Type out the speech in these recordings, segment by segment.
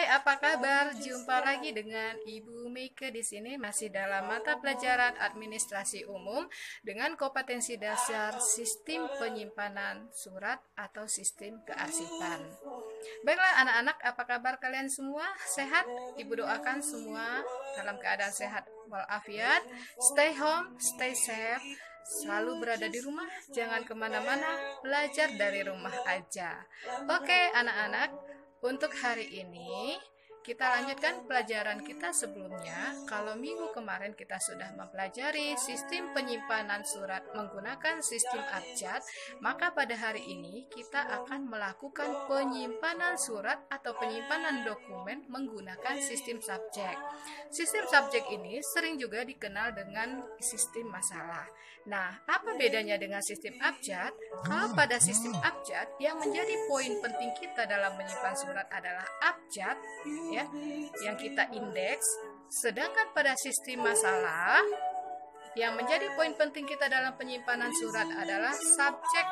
apa kabar? Jumpa lagi dengan Ibu Meike di sini, masih dalam mata pelajaran Administrasi Umum dengan kompetensi dasar Sistem Penyimpanan Surat atau Sistem Kearsipan. Baiklah anak-anak, apa kabar kalian semua? Sehat? Ibu doakan semua dalam keadaan sehat walafiat. Stay home, stay safe. Selalu berada di rumah, jangan kemana-mana, belajar dari rumah aja. Oke anak-anak, untuk hari ini kita lanjutkan pelajaran kita sebelumnya. Kalau minggu kemarin kita sudah mempelajari sistem penyimpanan surat menggunakan sistem abjad, maka pada hari ini kita akan melakukan penyimpanan surat atau penyimpanan dokumen menggunakan sistem subjek. Sistem subjek ini sering juga dikenal dengan sistem masalah. Nah, apa bedanya dengan sistem abjad? Kalau pada sistem abjad, yang menjadi poin penting kita dalam menyimpan surat adalah abjad, ya, yang kita indeks. Sedangkan pada sistem masalah, yang menjadi poin penting kita dalam penyimpanan surat adalah subjek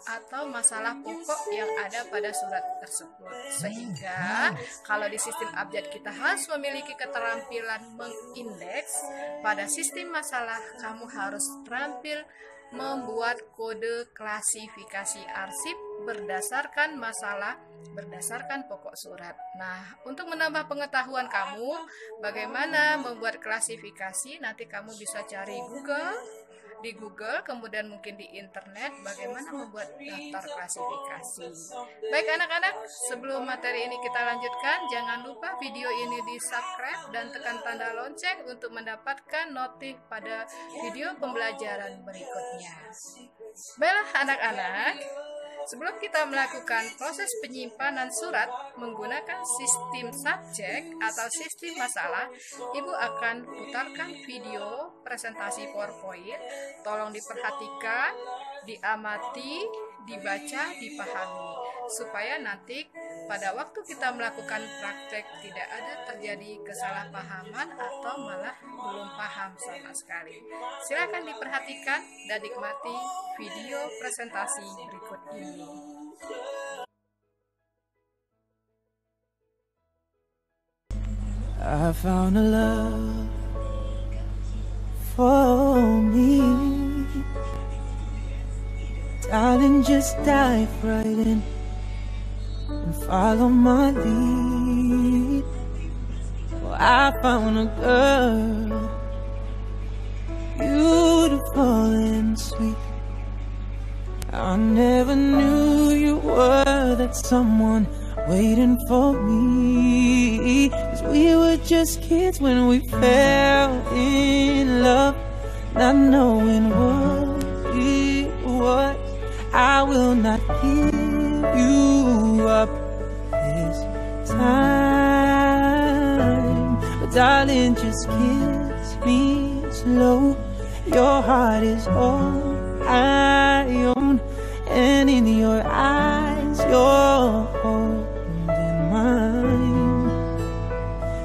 atau masalah pokok yang ada pada surat tersebut. Sehingga kalau di sistem abjad kita harus memiliki keterampilan mengindeks, pada sistem masalah kamu harus terampil membuat kode klasifikasi arsip berdasarkan masalah, berdasarkan pokok surat. Nah, untuk menambah pengetahuan kamu bagaimana membuat klasifikasi, nanti kamu bisa cari di Google, kemudian mungkin di internet bagaimana membuat daftar klasifikasi. Baik anak-anak, sebelum materi ini kita lanjutkan, jangan lupa video ini di subscribe dan tekan tanda lonceng untuk mendapatkan notif pada video pembelajaran berikutnya. Baiklah anak-anak, sebelum kita melakukan proses penyimpanan surat menggunakan sistem subjek atau sistem masalah, Ibu akan putarkan video presentasi PowerPoint. Tolong diperhatikan, diamati, dibaca, dipahami, supaya nanti pada waktu kita melakukan praktek tidak ada terjadi kesalahpahaman atau malah belum paham sama sekali. Silakan diperhatikan dan nikmati video presentasi berikut ini. I found a love for me. Darling, just dive right in and follow my lead. Oh, I found a girl, beautiful and sweet. I never knew you were that someone waiting for me. 'Cause we were just kids when we fell in love, not knowing what it was. I will not give you up this time, but darling, just kiss me slow. Your heart is all I own, and in your eyes you're holding mine.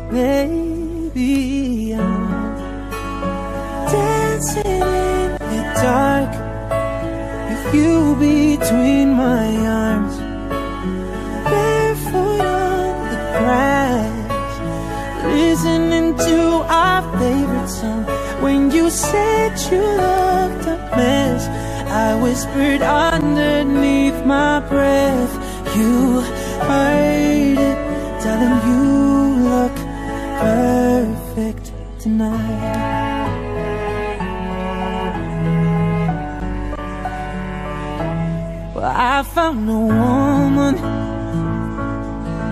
Baby, I'm dancing in the dark, you between my arms, barefoot on the grass, listening to our favorite song. When you said you looked a mess, I whispered underneath my breath, you heard it, darling, you look perfect tonight. I found a woman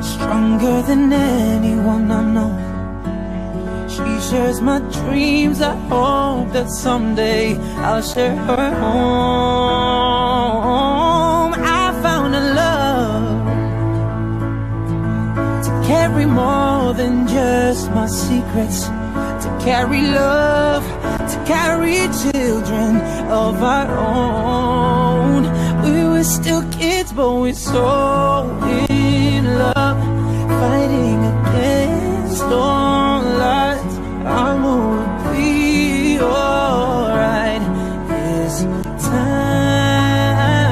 stronger than anyone I know. She shares my dreams. I hope that someday I'll share her home. I found a love to carry more than just my secrets, to carry love, to carry children of our own. We were still kids, but we're so in love, fighting against all odds. I will be alright this time,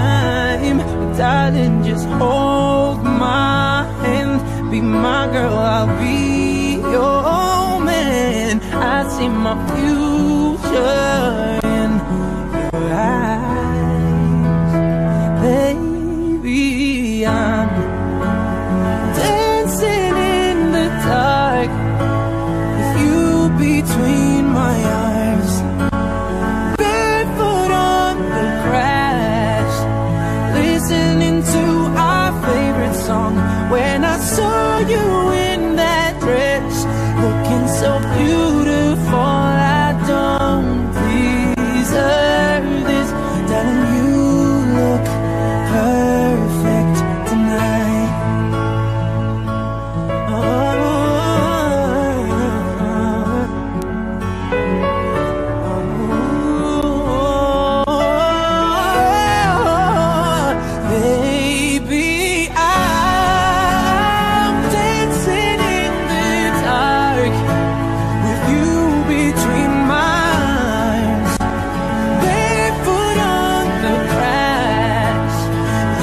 darling. Just hold my hand, be my girl, I'll be your man. I see my future in your eyes. Baby, I'm dancing in the dark with you between my arms, barefoot on the grass, listening to our favorite song. When I saw you in that dress, looking so beautiful, I don't deserve this. Darling, you look perfect tonight. Baby, I'm dancing in the dark with you between my arms, barefoot on the grass,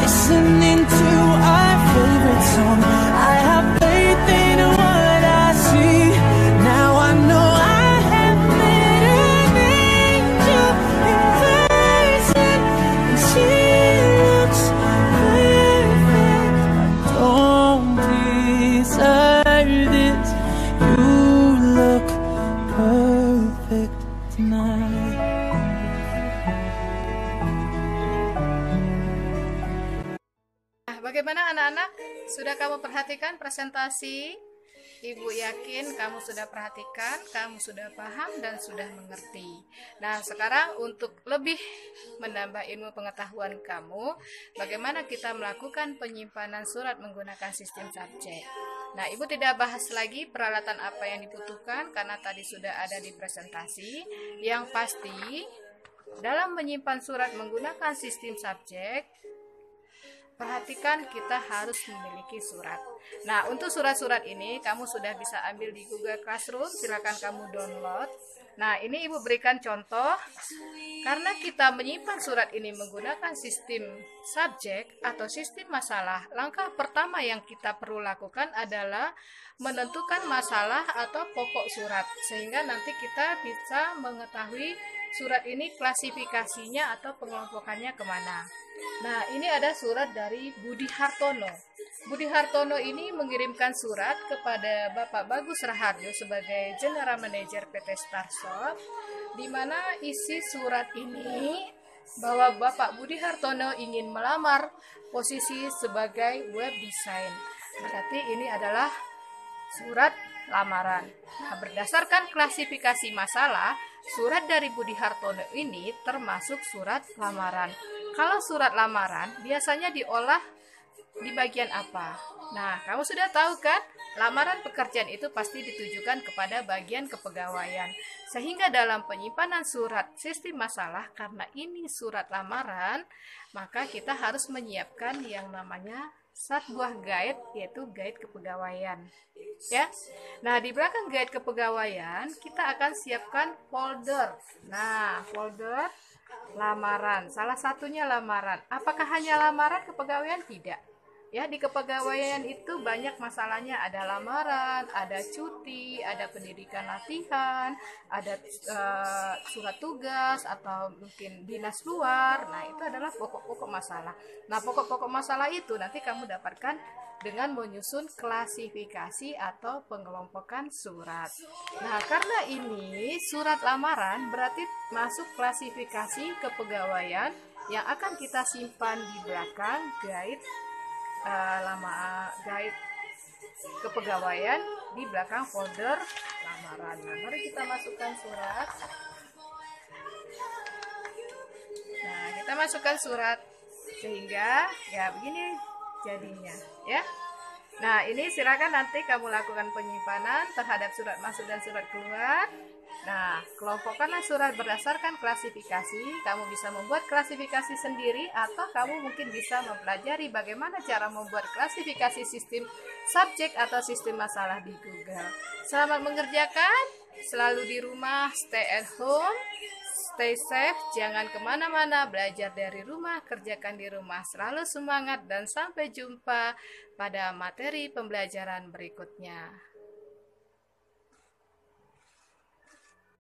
listening to our favorite song. I have faith in what I see. Now I know I have met an angel in person, and she looks perfect. I don't deserve this. You look perfect tonight. Nah, bagaimana anak-anak? Sudah kamu perhatikan presentasi? Ibu yakin kamu sudah perhatikan, kamu sudah paham dan sudah mengerti. Nah, sekarang untuk lebih menambah ilmu pengetahuan kamu, bagaimana kita melakukan penyimpanan surat menggunakan sistem subjek. Nah, Ibu tidak bahas lagi peralatan apa yang dibutuhkan karena tadi sudah ada di presentasi. Yang pasti, dalam menyimpan surat menggunakan sistem subjek, perhatikan kita harus memiliki surat. Nah, untuk surat-surat ini kamu sudah bisa ambil di Google Classroom, silakan kamu download. Nah, ini Ibu berikan contoh. Karena kita menyimpan surat ini menggunakan sistem subjek atau sistem masalah, langkah pertama yang kita perlu lakukan adalah menentukan masalah atau pokok surat, sehingga nanti kita bisa mengetahui surat ini klasifikasinya atau pengelompokannya kemana. Nah, ini ada surat dari Budi Hartono. Budi Hartono ini mengirimkan surat kepada Bapak Bagus Raharjo sebagai General Manager PT Starshop, di mana isi surat ini bahwa Bapak Budi Hartono ingin melamar posisi sebagai web design. Berarti ini adalah surat lamaran. Nah, berdasarkan klasifikasi masalah, surat dari Budi Hartono ini termasuk surat lamaran. Kalau surat lamaran biasanya diolah di bagian apa? Nah, kamu sudah tahu kan? Lamaran pekerjaan itu pasti ditujukan kepada bagian kepegawaian. Sehingga dalam penyimpanan surat sistem masalah, karena ini surat lamaran, maka kita harus menyiapkan yang namanya satu buah guide, yaitu guide kepegawaian. Ya. Nah, di belakang guide kepegawaian kita akan siapkan folder. Nah, folder lamaran, salah satunya lamaran. Apakah hanya lamaran kepegawaian? Tidak. Ya, di kepegawaian itu banyak masalahnya, ada lamaran, ada cuti, ada pendidikan latihan, ada surat tugas atau mungkin dinas luar. Nah, itu adalah pokok-pokok masalah. Nah, pokok-pokok masalah itu nanti kamu dapatkan dengan menyusun klasifikasi atau pengelompokan surat. Nah, karena ini surat lamaran berarti masuk klasifikasi kepegawaian yang akan kita simpan di belakang guide guide kepegawaian di belakang folder lamaran. Nah, mari kita masukkan surat. Nah, kita masukkan surat sehingga ya begini jadinya, ya. Nah, ini silakan nanti kamu lakukan penyimpanan terhadap surat masuk dan surat keluar. Nah, kelompokkanlah surat berdasarkan klasifikasi. Kamu bisa membuat klasifikasi sendiri atau kamu mungkin bisa mempelajari bagaimana cara membuat klasifikasi sistem subjek atau sistem masalah di Google. Selamat mengerjakan, selalu di rumah, stay at home, stay safe, jangan kemana-mana, belajar dari rumah, kerjakan di rumah, selalu semangat dan sampai jumpa pada materi pembelajaran berikutnya.